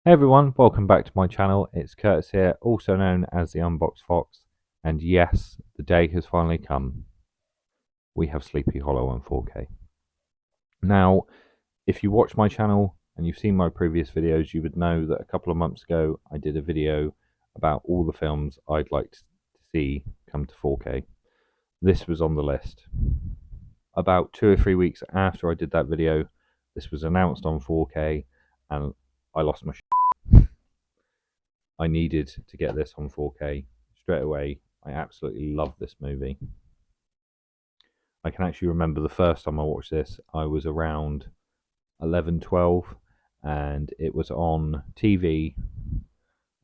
Hey everyone, welcome back to my channel. It's Curtis here, also known as the Unbox Fox, and yes, the day has finally come. We have Sleepy Hollow on 4K. Now, if you watch my channel and you've seen my previous videos, you would know that a couple of months ago I did a video about all the films I'd like to see come to 4K. This was on the list. About 2 or 3 weeks after I did that video, this was announced on 4K, and I lost my I needed to get this on 4K straight away. I absolutely love this movie. I can actually remember the first time I watched this, I was around 11, 12, and it was on TV.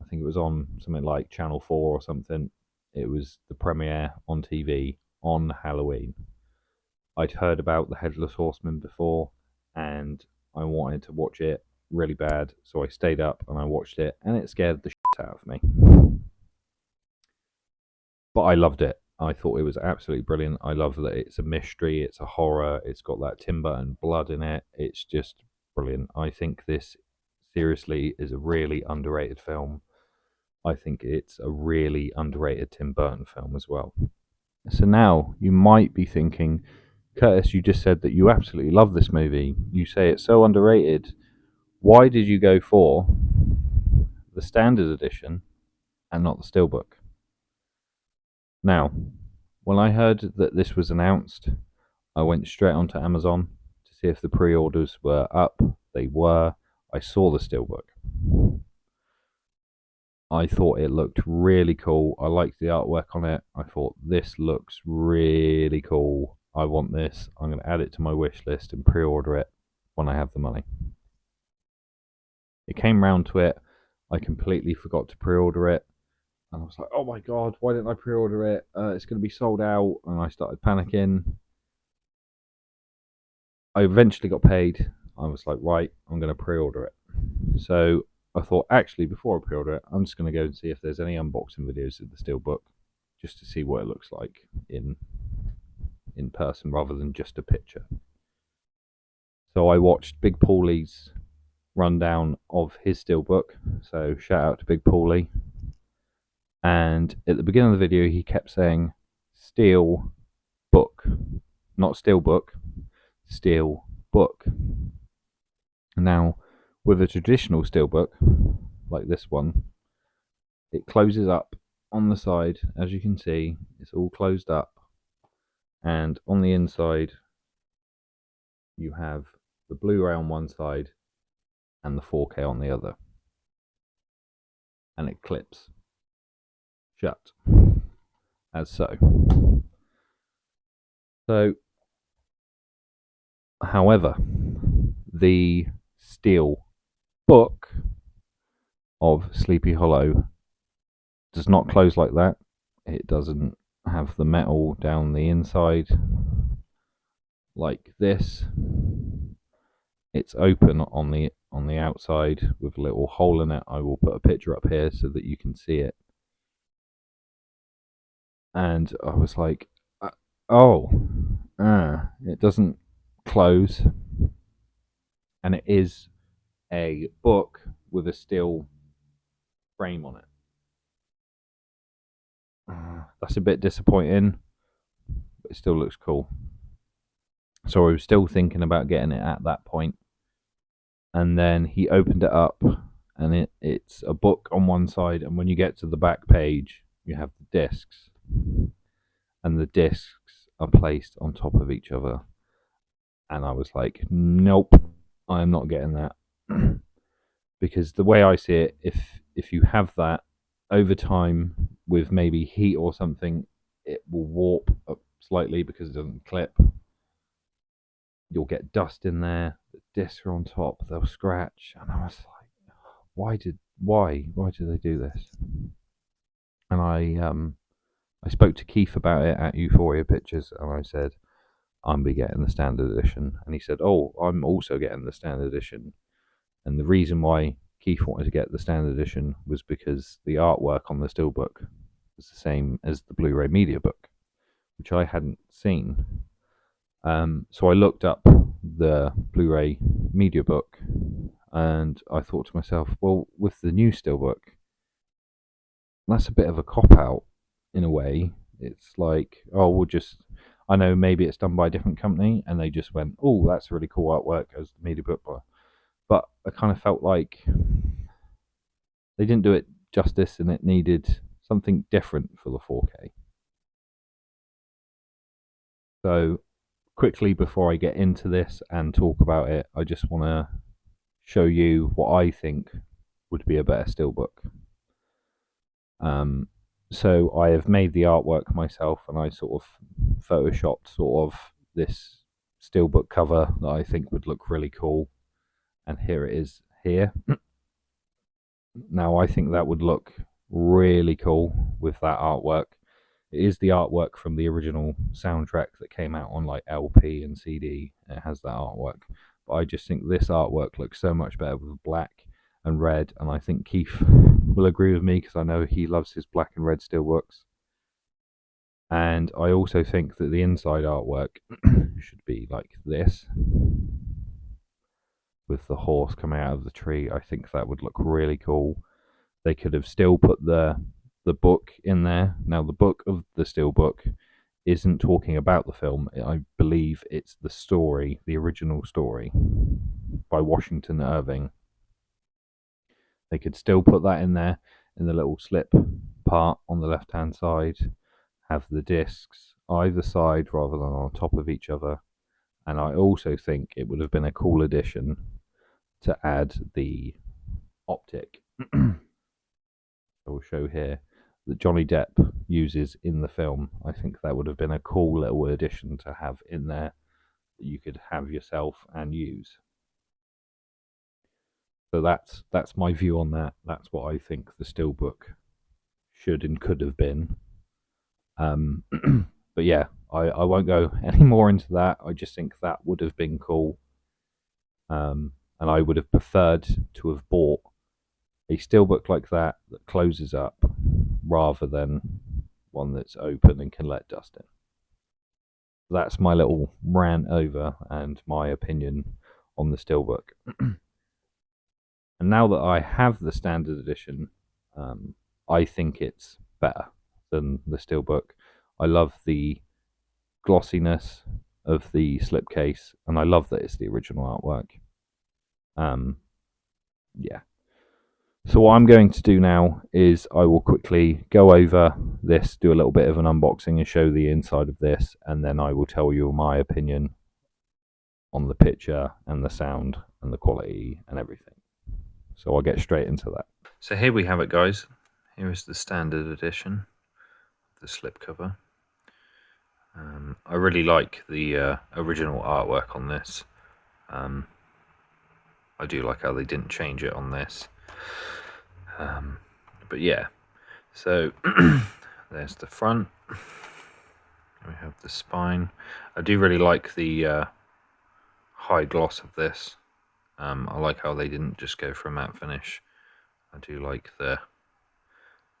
I think it was on something like Channel 4 or something. It was the premiere on TV on Halloween. I'd heard about the Headless Horseman before, and I wanted to watch it really bad, so I stayed up and I watched it, and it scared the shit out of me. But I loved it. I thought it was absolutely brilliant. I love that it's a mystery, it's a horror, it's got that Tim Burton blood in it. It's just brilliant. I think this seriously is a really underrated film. I think it's a really underrated Tim Burton film as well. So now you might be thinking, Curtis, you just said that you absolutely love this movie. You say it's so underrated. Why did you go for the standard edition and not the steelbook? Now, when I heard that this was announced, I went straight onto Amazon to see if the pre-orders were up. They were. I saw the steelbook. I thought it looked really cool. I liked the artwork on it. I thought this looks really cool. I want this. I'm going to add it to my wish list and pre-order it when I have the money. It came round to it. I completely forgot to pre-order it. And I was like, oh my God, why didn't I pre-order it? It's going to be sold out. And I started panicking. I eventually got paid. I was like, right, I'm going to pre-order it. So I thought, actually, before I pre-order it, I'm just going to go and see if there's any unboxing videos of the steelbook, just to see what it looks like in person rather than just a picture. So I watched Big Paulie's rundown of his steelbook. So shout out to Big Paulie. And at the beginning of the video, he kept saying steel book, not steelbook, steel book. Now, with a traditional steelbook, like this one, it closes up on the side. As you can see, it's all closed up. And on the inside, you have the Blu-ray on one side and the 4K on the other. And it clips shut, as so. So, however, the steel book of Sleepy Hollow does not close like that. It doesn't have the metal down the inside like this. It's open on the outside with a little hole in it. I will put a picture up here so that you can see it. And I was like, it doesn't close. And it is a book with a steel frame on it. That's a bit disappointing, but it still looks cool. So I was still thinking about getting it at that point. And then he opened it up, and it's a book on one side, and when you get to the back page, you have the discs. And the discs are placed on top of each other. And I was like, nope, I am not getting that. Because the way I see it, if you have that over time with maybe heat or something, it will warp up slightly because it doesn't clip. You'll get dust in there. The discs are on top. They'll scratch. And I was like, why did they do this? And I spoke to Keith about it at Euphoria Pictures, and I said, I'm be getting the standard edition. And he said, oh, I'm also getting the standard edition. And the reason why Keith wanted to get the standard edition was because the artwork on the steelbook was the same as the Blu-ray media book, which I hadn't seen. So I looked up the Blu-ray media book And I thought to myself, well, with the new Steelbook, that's a bit of a cop out in a way. It's like, oh, we'll just. I know maybe it's done by a different company, and they just went, oh, that's a really cool artwork as the media book. But I kind of felt like they didn't do it justice, and it needed something different for the 4K. So quickly before I get into this and talk about it, I just want to show you what I think would be a better Steelbook. So I have made the artwork myself, and I sort of photoshopped sort of this Steelbook cover that I think would look really cool, and here it is here. Now I think that would look really cool with that artwork. It is the artwork from the original soundtrack that came out on like LP and CD. It has that artwork, but I just think this artwork looks so much better with black and red, and I think Keith will agree with me because I know he loves his black and red steelbooks. And I also think that the inside artwork should be like this, with the horse coming out of the tree. I think that would look really cool. They could have still put the book in there. Now the book of the Steelbook isn't talking about the film. I believe it's the story, the original story by Washington Irving. They could still put that in there in the little slip part on the left hand side, have the discs either side rather than on top of each other. And I also think it would have been a cool addition to add the optic I will show here that Johnny Depp uses in the film. I think that would have been a cool little addition to have in there that you could have yourself and use. So that's my view on that. That's what I think the Steelbook should and could have been. But yeah, I won't go any more into that. I just think that would have been cool. And I would have preferred to have bought a Steelbook like that closes up rather than one that's open and can let dust in. That's my little rant over and my opinion on the Steelbook. And now that I have the standard edition, I think it's better than the Steelbook. I love the glossiness of the slipcase, and I love that it's the original artwork. Yeah. So what I'm going to do now is I will quickly go over this, do a little bit of an unboxing and show the inside of this, and then I will tell you my opinion on the picture and the sound and the quality and everything. So I'll get straight into that. So here we have it, guys. Here is the standard edition, the slipcover. I really like the original artwork on this. I do like how they didn't change it on this. But yeah, so there's the front. We have the spine. I do really like the high gloss of this. I like how they didn't just go for a matte finish. I do like the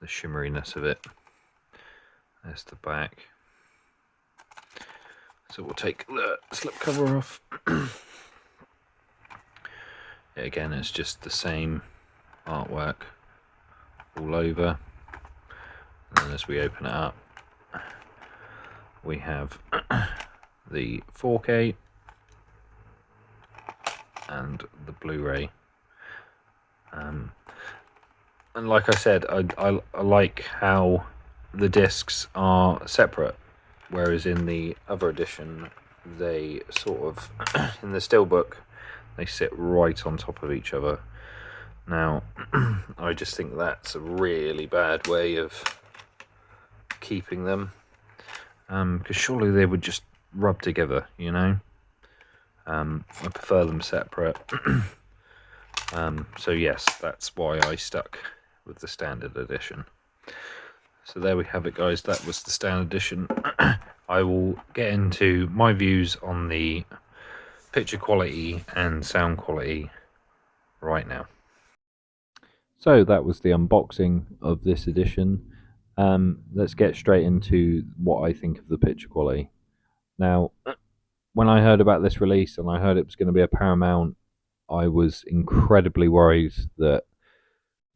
shimmeriness of it. There's the back. So we'll take the slipcover off. Again, it's just the same artwork all over. And then as we open it up, we have the 4K and the Blu-ray. And like I said, I like how the discs are separate, whereas in the other edition they sort of in the Steelbook they sit right on top of each other. Now I just think that's a really bad way of keeping them, because surely they would just rub together, you know. I prefer them separate. So yes, that's why I stuck with the standard edition. So there we have it, guys. That was the standard edition. I will get into my views on the picture quality and sound quality right now. So that was the unboxing of this edition. Let's get straight into what I think of the picture quality. Now, when I heard about this release and I heard it was going to be a Paramount I was incredibly worried that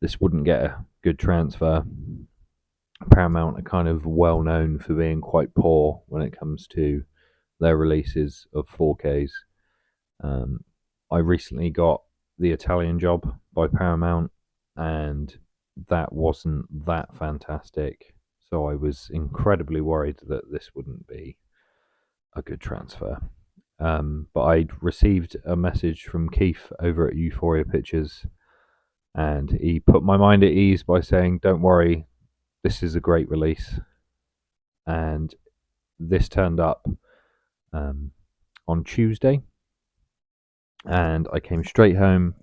this wouldn't get a good transfer. Paramount are kind of well known for being quite poor when it comes to their releases of 4Ks. Um, I recently got The Italian Job by Paramount, and that wasn't that fantastic. So I was incredibly worried that this wouldn't be a good transfer. But I'd received a message from Keith over at Euphoria Pictures, and he put my mind at ease by saying, "Don't worry, this is a great release." And this turned up um, on Tuesday, and I came straight home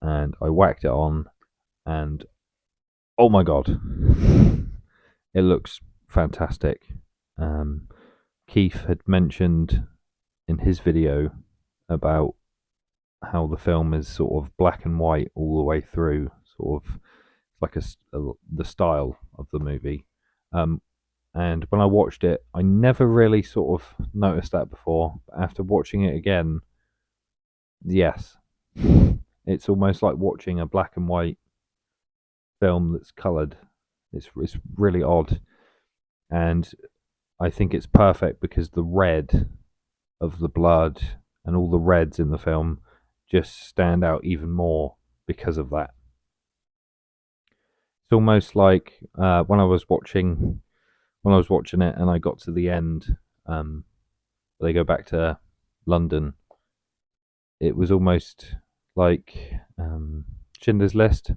and I whacked it on, and oh my god, it looks fantastic. Um, Keith had mentioned in his video about how the film is sort of black and white all the way through, sort of like the style of the movie. Um, and when I watched it, I never really sort of noticed that before. But after watching it again, yes, it's almost like watching a black and white film that's coloured. It's really odd, and I think it's perfect because the red of the blood and all the reds in the film just stand out even more because of that. It's almost like when I was watching it and I got to the end, they go back to London. It was almost like Schindler's List,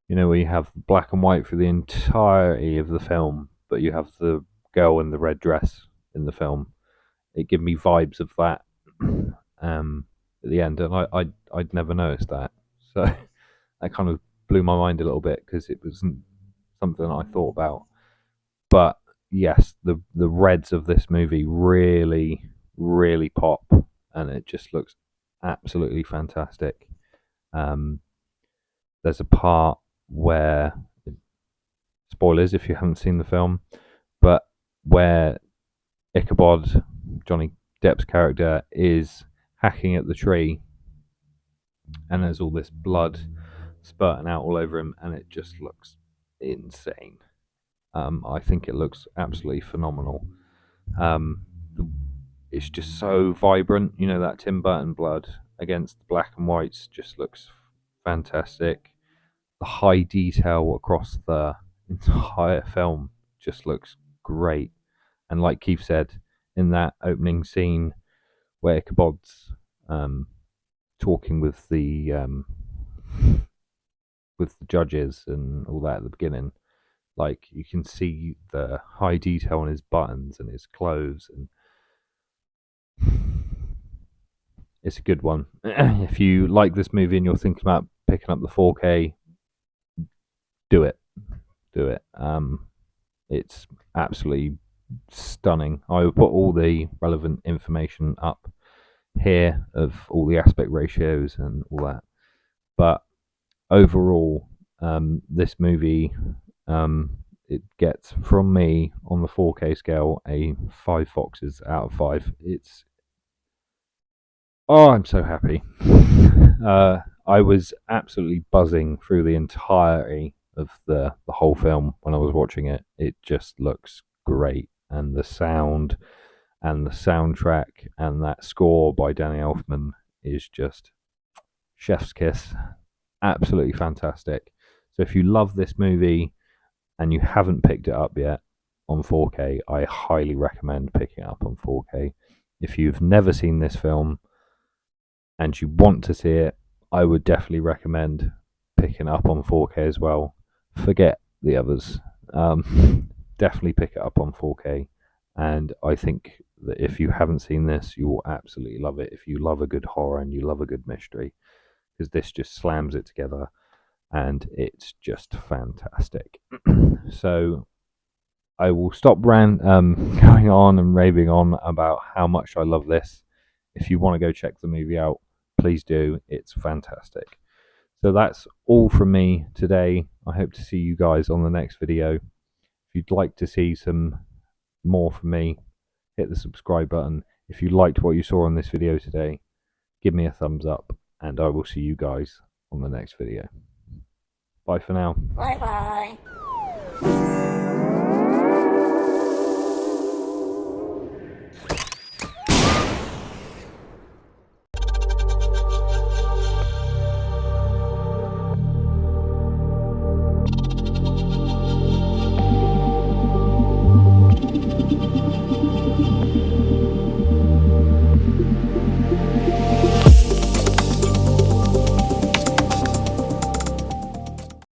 where you have black and white for the entirety of the film, but you have the girl in the red dress in the film. It gave me vibes of that at the end, and I'd never noticed that, so that kind of blew my mind a little bit because it wasn't something I thought about. But yes, the reds of this movie really, really pop, and it just looks absolutely fantastic. Um, there's a part where, spoilers if you haven't seen the film, but where Ichabod, Johnny Depp's character, is hacking at the tree, and there's all this blood spurting out all over him, and it just looks insane. I think it looks absolutely phenomenal. Um, it's just so vibrant, that Tim Burton blood against the black and whites just looks fantastic. The high detail across the entire film just looks great. And like Keith said, in that opening scene where Ichabod's talking with the judges and all that at the beginning, like you can see the high detail on his buttons and his clothes, and it's a good one. If you like this movie and you're thinking about picking up the 4K, do it. Do it. It's absolutely stunning. I will put all the relevant information up here of all the aspect ratios and all that. But overall, this movie, it gets from me on the 4K scale a 5 foxes out of 5. I'm so happy. I was absolutely buzzing through the entirety of the whole film when I was watching it. It just looks great, and the sound and the soundtrack and that score by Danny Elfman is just chef's kiss. Absolutely fantastic. So if you love this movie and you haven't picked it up yet on 4K, I highly recommend picking it up on 4K. If you've never seen this film and you want to see it, I would definitely recommend picking it up on 4K as well. Forget the others. Definitely pick it up on 4K. And I think that if you haven't seen this, you will absolutely love it. If you love a good horror and you love a good mystery, because this just slams it together and it's just fantastic. So I will stop going on and raving on about how much I love this. If you want to go check the movie out, please do. It's fantastic. So that's all from me today. I hope to see you guys on the next video. If you'd like to see some more from me, hit the subscribe button. If you liked what you saw on this video today, give me a thumbs up. and I will see you guys on the next video. Bye for now. Bye bye.